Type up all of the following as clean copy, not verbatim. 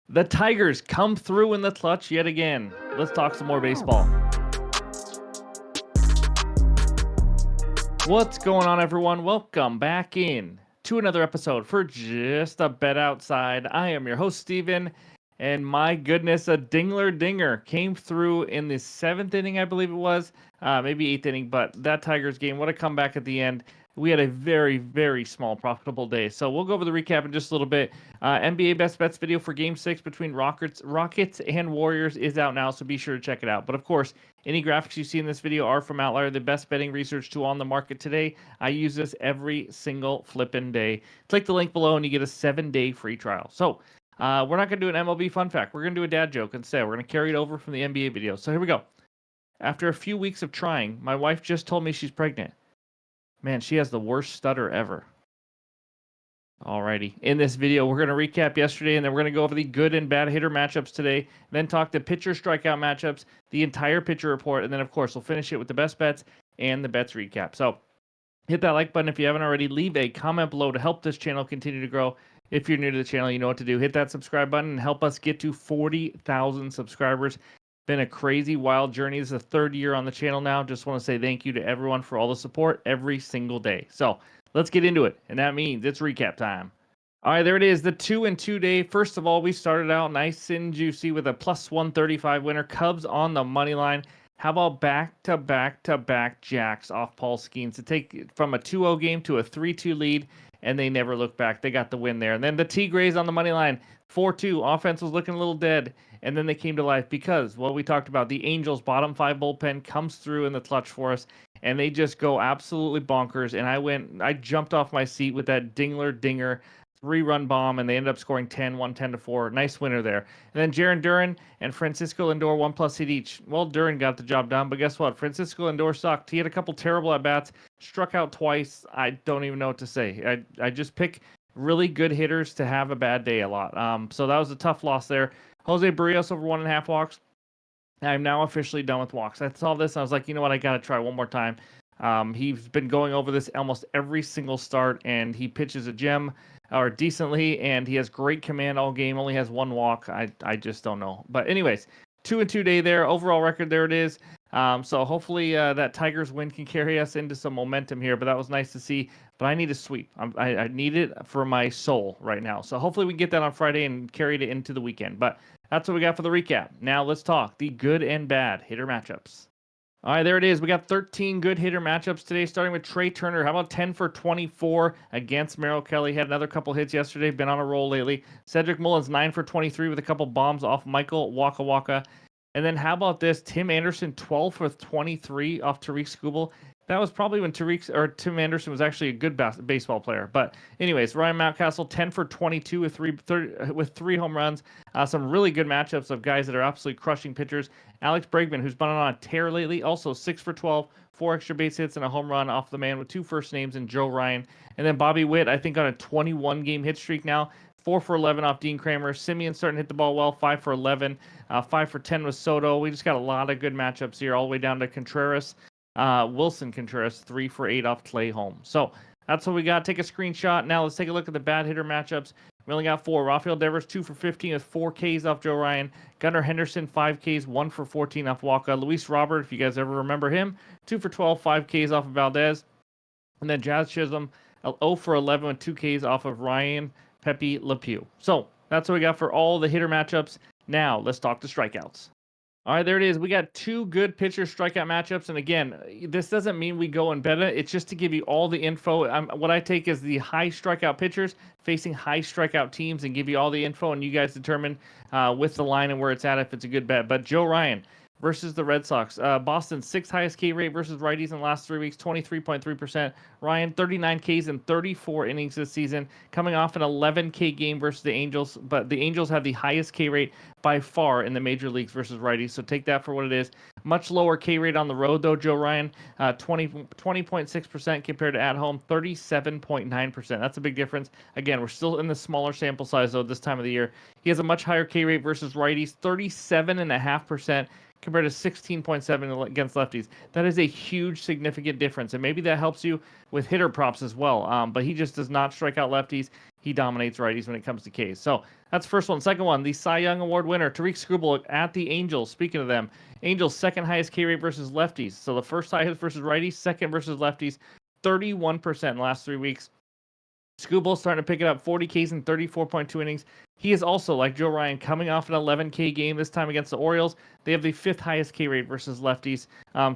The Tigers come through in the clutch yet again. Let's talk some more baseball. What's going on, everyone? Welcome back in to another episode for Just a Bet Outside. I am your host, Steven, and my goodness, a dingler dinger came through in the seventh inning, I believe it was, maybe eighth inning, but that Tigers game, what a comeback at the end. We had a very, very small profitable day. So we'll go over the recap in just a little bit. NBA Best Bets video for Game 6 between Rockets and Warriors is out now, so be sure to check it out. But of course, any graphics you see in this video are from OUTLIER, the best betting research tool on the market today. I use this every single flippin' day. Click the link below and you get a 7-day free trial. So we're not going to do an MLB fun fact. We're going to do a dad joke instead. We're going to carry it over from the NBA video. So here we go. After a few weeks of trying, my wife just told me she's pregnant. Man, she has the worst stutter ever. Alrighty. In this video, we're going to recap yesterday, and then we're going to go over the good and bad hitter matchups today, then talk the pitcher strikeout matchups, the entire pitcher report, and then, of course, we'll finish it with the best bets and the bets recap. So hit that like button if you haven't already. Leave a comment below to help this channel continue to grow. If you're new to the channel, you know what to do. Hit that subscribe button and help us get to 40,000 subscribers. Been a crazy, wild journey. This is the third year on the channel now. Just want to say thank you to everyone for all the support every single day. So let's get into it. And that means it's recap time. All right, there it is. The 2-2 day. First of all, we started out nice and juicy with a plus 135 winner. Cubs on the money line. How about back-to-back jacks off Paul Skeens to take it from a 2-0 game to a 3-2 lead, and they never looked back. They got the win there. And then the Tigres on the money line, 4-2. Offense was looking a little dead, and then they came to life because, well, we talked about the Angels' bottom five bullpen comes through in the clutch for us, and they just go absolutely bonkers. And I jumped off my seat with that dingler dinger 3-run bomb, and they ended up scoring 10-4. Nice winner there. And then Jarren Duran and Francisco Lindor 1+ hit each. Well, Duran got the job done, but guess what? Francisco Lindor sucked. He had a couple terrible at-bats, struck out twice. I don't even know what to say. I just pick really good hitters to have a bad day a lot. So that was a tough loss there. Jose Barrios over 1.5 walks. I'm now officially done with walks. I saw this and I was like, you know what? I got to try one more time. He's been going over this almost every single start, and he pitches a gem or decently, and he has great command all game. Only has 1 walk. I just don't know. But anyways, 2-2 day there. Overall record, there it is. So hopefully that Tigers win can carry us into some momentum here. But that was nice to see. But I need a sweep. I need it for my soul right now. So hopefully we can get that on Friday and carry it into the weekend. But that's what we got for the recap. Now let's talk the good and bad hitter matchups. All right, there it is. We got 13 good hitter matchups today, starting with Trey Turner. How about 10 for 24 against Merrill Kelly? Had another couple hits yesterday. Been on a roll lately. Cedric Mullins, 9 for 23 with a couple bombs off Michael Waka Waka. And then how about this? Tim Anderson, 12 for 23 off Tariq Skubal. That was probably when Tim Anderson was actually a good baseball player. But anyways, Ryan Mountcastle, 10 for 22 with three home runs. Some really good matchups of guys that are absolutely crushing pitchers. Alex Bregman, who's been on a tear lately, also 6 for 12, 4 extra base hits and a home run off the man with 2 first names and Joe Ryan. And then Bobby Witt, I think on a 21-game hit streak now. 4 for 11 off Dean Kramer. Simeon starting to hit the ball well. 5 for 11. 5 for 10 with Soto. We just got a lot of good matchups here, all the way down to Contreras. Wilson Contreras, 3 for 8 off Clay Holmes. So that's what we got. Take a screenshot. Now let's take a look at the bad hitter matchups. We only got 4. Rafael Devers, 2 for 15 with 4 Ks off Joe Ryan. Gunnar Henderson, 5 Ks, 1 for 14 off Waka. Luis Robert, if you guys ever remember him, 2 for 12, 5 Ks off of Valdez. And then Jazz Chisholm, 0 for 11 with 2 Ks off of Ryan Pepe LePew. So that's what we got for all the hitter matchups. Now let's talk the strikeouts. All right, there it is. We got 2 good pitcher strikeout matchups. And again, this doesn't mean we go and bet it. It's just to give you all the info. What I take is the high strikeout pitchers facing high strikeout teams and give you all the info, and you guys determine with the line and where it's at if it's a good bet. But Joe Ryan versus the Red Sox. Boston's 6th highest K rate versus righties in the last 3 weeks, 23.3%. Ryan, 39 Ks in 34 innings this season, coming off an 11K game versus the Angels. But the Angels have the highest K rate by far in the major leagues versus righties. So take that for what it is. Much lower K rate on the road, though, Joe Ryan, 20.6% compared to at home, 37.9%. That's a big difference. Again, we're still in the smaller sample size, though, this time of the year. He has a much higher K rate versus righties, 37.5%. Compared to 16.7 against lefties. That is a huge, significant difference. And maybe that helps you with hitter props as well. But he just does not strike out lefties. He dominates righties when it comes to Ks. So That's the first one. Second one, the Cy Young Award winner, Tariq Skubal at the Angels. Speaking of them, Angels second highest K rate versus lefties. So the first highest versus righties, second versus lefties, 31% in the last 3 weeks. Scooble's starting to pick it up, 40 Ks in 34.2 innings. He is also, like Joe Ryan, coming off an 11K game this time against the Orioles. They have the fifth highest K rate versus lefties.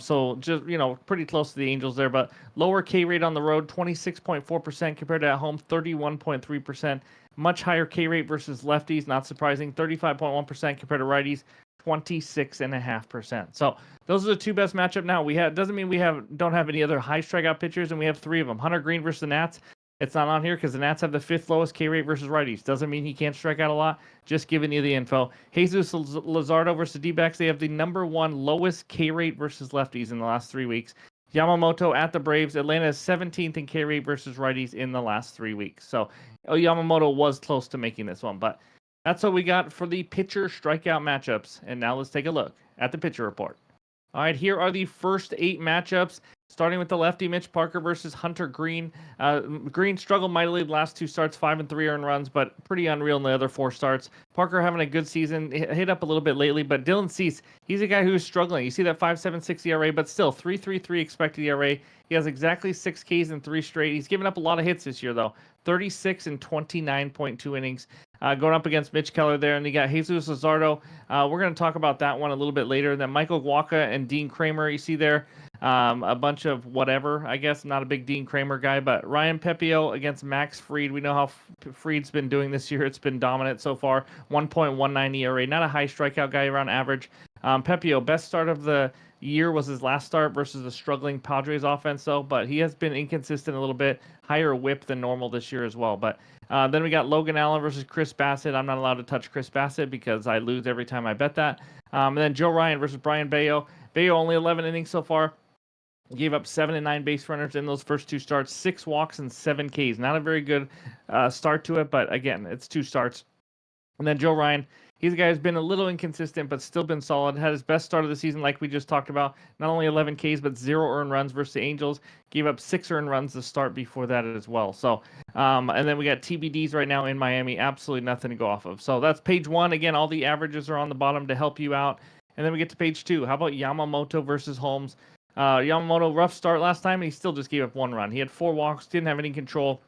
So just, pretty close to the Angels there, but lower K rate on the road, 26.4% compared to at home, 31.3%. Much higher K rate versus lefties, not surprising, 35.1% compared to righties, 26.5%. So those are the two best matchup now. Doesn't mean we don't have any other high strikeout pitchers, and we have three of them. Hunter Green versus the Nats. It's not on here because the Nats have the fifth lowest K rate versus righties. Doesn't mean he can't strike out a lot. Just giving you the info. Jesus Luzardo versus D-backs. They have the number one lowest K rate versus lefties in the last 3 weeks. Yamamoto at the Braves. Atlanta is 17th in K rate versus righties in the last 3 weeks. So Yamamoto was close to making this one, but that's what we got for the pitcher strikeout matchups. And now let's take a look at the pitcher report. All right, here are the first 8 matchups. Starting with the lefty, Mitch Parker versus Hunter Green. Green struggled mightily the last 2 starts, 5 and 3 earned runs, but pretty unreal in the other 4 starts. Parker having a good season, hit up a little bit lately, but Dylan Cease, he's a guy who's struggling. You see that 5.76 ERA, but still 3.33 expected ERA. He has exactly 6 Ks in 3 straight. He's given up a lot of hits this year, though. 36 and 29.2 innings. Going up against Mitch Keller there, and you got Jesus Luzardo. We're going to talk about that one a little bit later. Then Michael Wacha and Dean Kramer, you see there. A bunch of whatever, I guess. I'm not a big Dean Kramer guy, but Ryan Pepio against Max Fried. We know how Fried's been doing this year. It's been dominant so far. 1.19 ERA. Not a high strikeout guy, around average. Pepio, best start of the year was his last start versus the struggling Padres offense, though, but he has been inconsistent a little bit. Higher whip than normal this year as well. But then we got Logan Allen versus Chris Bassett. I'm not allowed to touch Chris Bassett because I lose every time I bet that. And then Joe Ryan versus Brian Bayo. Bayo only 11 innings so far. Gave up 7 and 9 base runners in those first 2 starts, 6 walks and 7 Ks. Not a very good start to it, but again, it's 2 starts. And then Joe Ryan, he's a guy who's been a little inconsistent, but still been solid. Had his best start of the season, like we just talked about. Not only 11 Ks, but 0 earned runs versus the Angels. Gave up 6 earned runs to start before that as well. So, and then we got TBDs right now in Miami. Absolutely nothing to go off of. So that's page 1. Again, all the averages are on the bottom to help you out. And then we get to page 2. How about Yamamoto versus Holmes? Yamamoto, rough start last time, and he still just gave up 1 run. He had 4 walks, didn't have any control.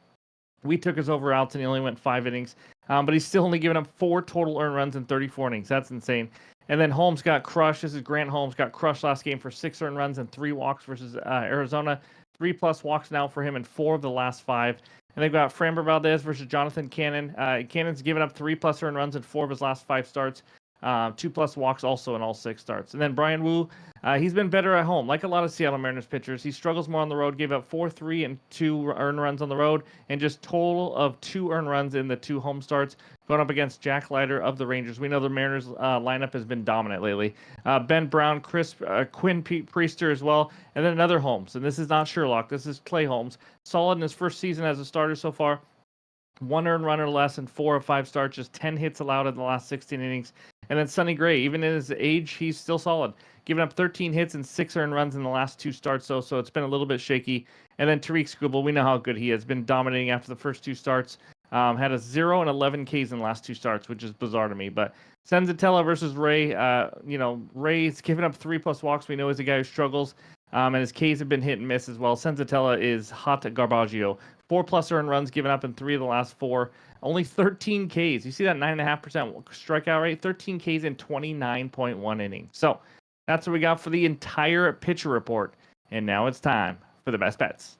We took his over outs, and he only went 5 innings. But he's still only given up 4 total earned runs in 34 innings. That's insane. And then Holmes got crushed. This is Grant Holmes. Got crushed last game for 6 earned runs and 3 walks versus Arizona. 3+ walks now for him in 4 of the last 5. And they've got Framber Valdez versus Jonathan Cannon. Cannon's given up 3+ earned runs in 4 of his last 5 starts. 2+ walks also in all 6 starts. And then Brian Wu, he's been better at home. Like a lot of Seattle Mariners pitchers, he struggles more on the road. Gave up 4, 3, and 2 earned runs on the road, and just total of 2 earned runs in the 2 home starts. Going up against Jack Leiter of the Rangers. We know the Mariners lineup has been dominant lately. Ben Brown, Quinn Priester as well, and then another Holmes. And this is not Sherlock. This is Clay Holmes. Solid in his first season as a starter so far. 1 earned run or less in 4 of 5 starts, just 10 hits allowed in the last 16 innings. And then Sonny Gray, even in his age, he's still solid. Giving up 13 hits and 6 earned runs in the last 2 starts, so it's been a little bit shaky. And then Tariq Skubal, we know how good he has. Been dominating after the first 2 starts. Had a 0 and 11 Ks in the last 2 starts, which is bizarre to me. But Senzatella versus Ray, Ray's given up 3+ walks. We know he's a guy who struggles. And his Ks have been hit and miss as well. Senzatella is hot garbaggio. 4+ earned runs given up in 3 of the last 4. Only 13 Ks. You see that 9.5% strikeout rate? 13 Ks in 29.1 innings. So that's what we got for the entire pitcher report. And now it's time for the best bets.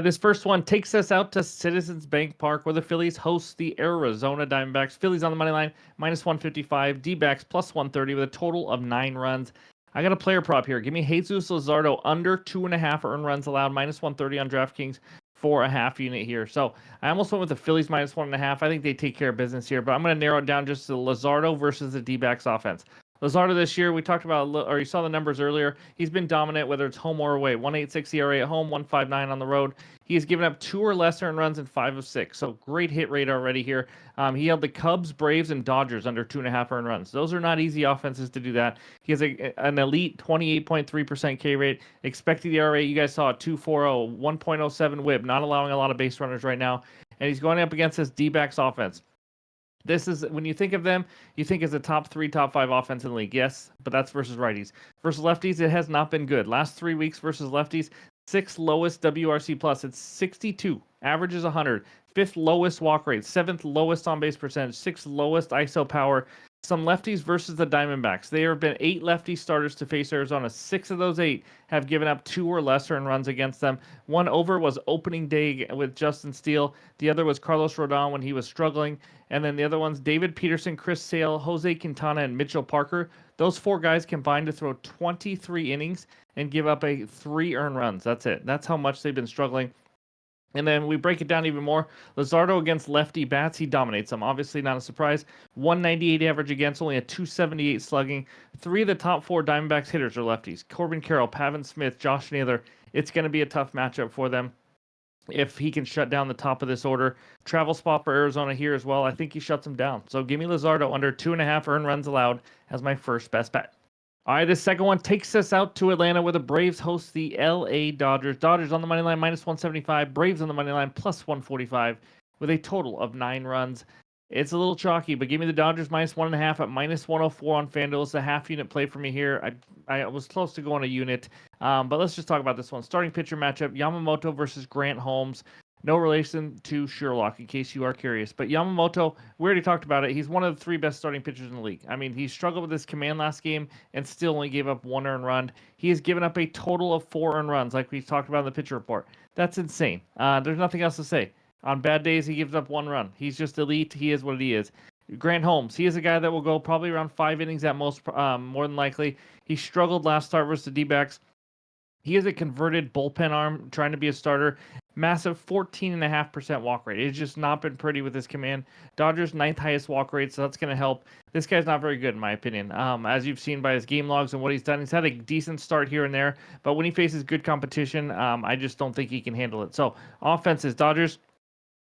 This first one takes us out to Citizens Bank Park, where the Phillies host the Arizona Diamondbacks. Phillies on the money line, -155. D-backs +130 with a total of 9 runs. I got a player prop here. Give me Jesus Luzardo under 2.5 earned runs allowed, -130 on DraftKings for a half unit here. So I almost went with the Phillies -1.5. I think they take care of business here, but I'm going to narrow it down just to Luzardo versus the D-backs offense. Luzardo this year, we talked about, or you saw the numbers earlier. He's been dominant, whether it's home or away. 1.86 ERA at home, 1.59 on the road. He has given up 2 or less earned runs in 5 of 6. So great hit rate already here. He held the Cubs, Braves, and Dodgers under 2.5 earned runs. Those are not easy offenses to do that. He has an elite 28.3% K rate. Expected ERA, you guys saw a 2.40, 1.07 whip. Not allowing a lot of base runners right now. And he's going up against this D-backs offense. This is when you think of them, you think as a top 3, top 5 offense in the league. Yes, but that's versus righties. Versus lefties, it has not been good. Last 3 weeks versus lefties, sixth lowest WRC plus. It's 62. Average is 100. Fifth lowest walk rate. Seventh lowest on base percentage. Sixth lowest ISO power. Some lefties versus the Diamondbacks. There have been 8 lefty starters to face Arizona. 6 of those 8 have given up 2 or less earned runs against them. One over was opening day with Justin Steele. The other was Carlos Rodon when he was struggling. And then the other ones, David Peterson, Chris Sale, Jose Quintana, and Mitchell Parker. Those 4 guys combined to throw 23 innings and give up 3 earned runs. That's it. That's how much they've been struggling. And then we break it down even more. Luzardo against lefty bats, he dominates them. Obviously, not a surprise. 198 average against, only a 278 slugging. 3 of the top 4 Diamondbacks hitters are lefties. Corbin Carroll, Pavin Smith, Josh Naylor. It's going to be a tough matchup for them if he can shut down the top of this order. Travel spot for Arizona here as well. I think he shuts them down. So give me Luzardo under 2.5 earned runs allowed as my first best bet. All right, this second one takes us out to Atlanta where the Braves host the LA Dodgers. Dodgers on the money line minus 175. Braves on the money line plus 145 with a total of 9 runs. It's a little chalky, but give me the Dodgers minus 1.5 at minus 104 on FanDuel. It's a half unit play for me here. I was close to going a unit, but let's just talk about this one. Starting pitcher matchup, Yamamoto versus Grant Holmes. No relation to Sherlock, in case you are curious. But Yamamoto, we already talked about it. He's one of the 3 best starting pitchers in the league. I mean, he struggled with his command last game and still only gave up 1 earned run. He has given up a total of 4 earned runs, like we talked about in the pitcher report. That's insane. There's nothing else to say. On bad days, he gives up 1 run. He's just elite. He is what he is. Grant Holmes, he is a guy that will go probably around 5 innings at most, more than likely. He struggled last start versus the D-backs. He is a converted bullpen arm trying to be a starter. Massive 14.5% walk rate. It's just not been pretty with his command. Dodgers 9th highest walk rate, so that's going to help. This guy's not very good in my opinion. As you've seen by his game logs and what he's done, he's had a decent start here and there, but when he faces good competition, I just don't think he can handle it. So offenses, Dodgers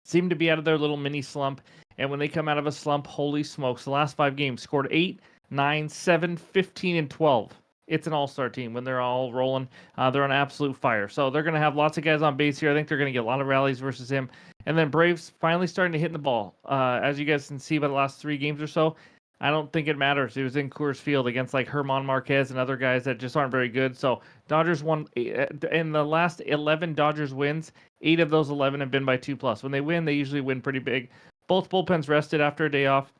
seem to be out of their little mini slump, and when they come out of a slump, holy smokes, the last 5 games scored 8, 9, 7, 15, and 12. It's an all-star team when they're all rolling. They're on absolute fire. So they're going to have lots of guys on base here. I think they're going to get a lot of rallies versus him. And then Braves finally starting to hit the ball. As you guys can see by the last 3 games or so, I don't think it matters. It was in Coors Field against like Herman Marquez and other guys that just aren't very good. So Dodgers won in the last 11 Dodgers wins. 8 of those 11 have been by 2+. When they win, they usually win pretty big. Both bullpens rested after a day off.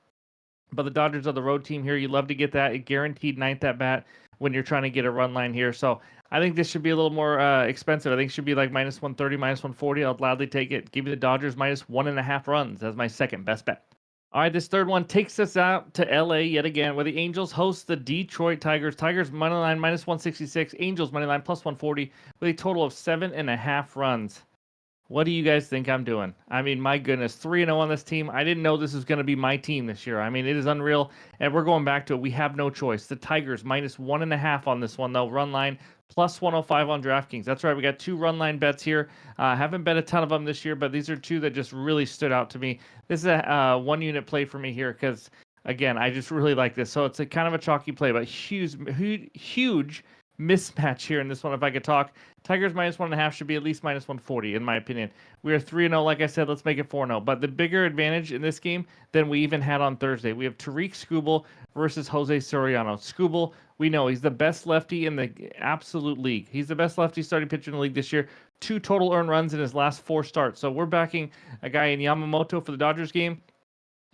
But the Dodgers are the road team here. You love to get that. A guaranteed 9th at bat when you're trying to get a run line here. So I think this should be a little more expensive. I think it should be like minus 130, minus 140. I'll gladly take it. Give me the Dodgers minus 1.5 runs as my second best bet. All right, this third one takes us out to LA yet again, where the Angels host the Detroit Tigers. Tigers money line minus 166, Angels money line plus 140 with a total of 7.5 runs. What do you guys think I'm doing? I mean, my goodness, 3-0 on this team. I didn't know this was going to be my team this year. I mean, it is unreal, and we're going back to it. We have no choice. The Tigers minus 1.5 on this one, though. Run line plus 105 on DraftKings. That's right. We got 2 run line bets here. Haven't bet a ton of them this year, but these are 2 that just really stood out to me. This is a 1-unit play for me here because, again, I just really like this. So it's a kind of a chalky play, but huge mismatch here in this one. If I could talk, Tigers minus 1.5 should be at least minus 140 in my opinion. We are 3-0, like I said. Let's make it 4-0. But the bigger advantage in this game than we even had on Thursday, we have Tariq Skubal versus Jose Soriano. Skubal, we know he's the best lefty in the absolute league. He's the best lefty starting pitcher in the league this year. 2 total earned runs in his last 4 starts. So we're backing a guy in Yamamoto for the Dodgers game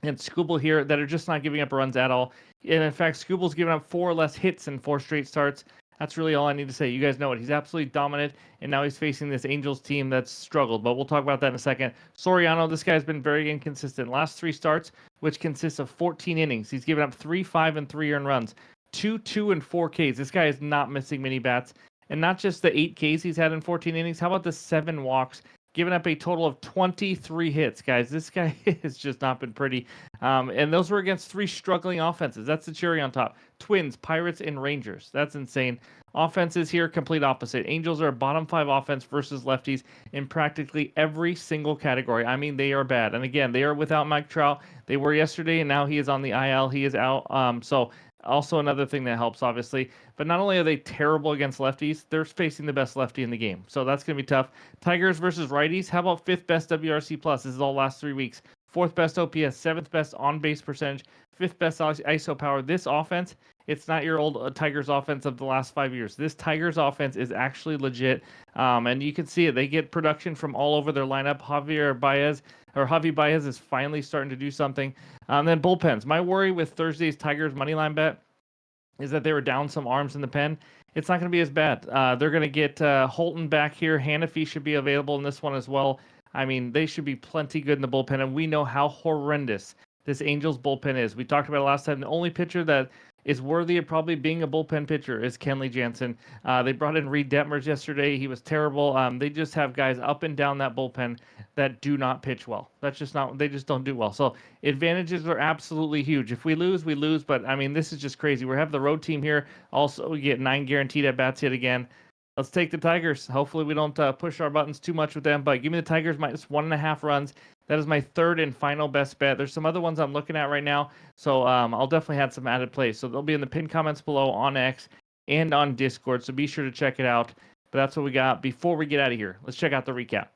and Skubal here that are just not giving up runs at all. And in fact, Skubal's given up 4 less hits in 4 straight starts. That's really all I need to say. You guys know it. He's absolutely dominant, and now he's facing this Angels team that's struggled, but we'll talk about that in a second. Soriano, this guy's been very inconsistent. Last 3 starts, which consists of 14 innings. He's given up 3, 5, and 3 earned runs. 2, 2, and 4 Ks. This guy is not missing many bats. And not just the 8 Ks he's had in 14 innings. How about the 7 walks? Giving up a total of 23 hits, guys. This guy has just not been pretty. And those were against 3 struggling offenses. That's the cherry on top. Twins, Pirates, and Rangers. That's insane. Offenses here, complete opposite. Angels are a bottom 5 offense versus lefties in practically every single category. I mean, they are bad. And again, they are without Mike Trout. They were yesterday, and now he is on the IL. He is out. So also another thing that helps, obviously. But not only are they terrible against lefties, they're facing the best lefty in the game. So that's going to be tough. Tigers versus righties. How about 5th best WRC+? This is all last 3 weeks. 4th best OPS, 7th best on base percentage, 5th best ISO power. This offense, it's not your old Tigers offense of the last 5 years. This Tigers offense is actually legit, and you can see it. They get production from all over their lineup. Javi Baez is finally starting to do something. Then bullpens. My worry with Thursday's Tigers moneyline bet is that they were down some arms in the pen. It's not going to be as bad. They're going to get Holton back here. Hanafi should be available in this one as well. I mean, they should be plenty good in the bullpen, and we know how horrendous this Angels bullpen is. We talked about it last time. The only pitcher that is worthy of probably being a bullpen pitcher is Kenley Jansen. They brought in Reed Detmers yesterday. He was terrible. They just have guys up and down that bullpen that do not pitch well. That's just not, they just don't do well. So advantages are absolutely huge. If we lose, we lose. But I mean, this is just crazy. We have the road team here. Also, we get 9 guaranteed at bats yet again. Let's take the Tigers. Hopefully we don't push our buttons too much with them, but give me the Tigers minus 1.5 runs. That is my third and final best bet. There's some other ones I'm looking at right now, so I'll definitely have some added plays. So they'll be in the pinned comments below on X and on Discord, so be sure to check it out. But that's what we got. Before we get out of here, let's check out the recap.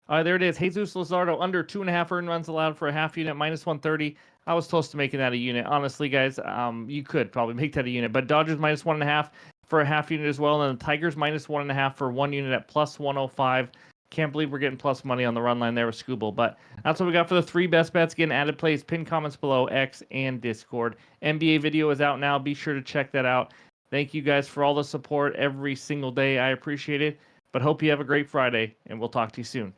All right, there it is. Jesus Luzardo under 2.5 earned runs allowed for a half unit, minus 130. I was close to making that a unit. Honestly, guys, you could probably make that a unit. But Dodgers minus 1.5 for a half unit as well. And then the Tigers minus 1.5 for 1 unit at plus 105. Can't believe we're getting plus money on the run line there with Scooble. But that's what we got for the 3 best bets. Again, added plays, pinned comments below, X and Discord. NBA video is out now. Be sure to check that out. Thank you guys for all the support every single day. I appreciate it. But hope you have a great Friday, and we'll talk to you soon.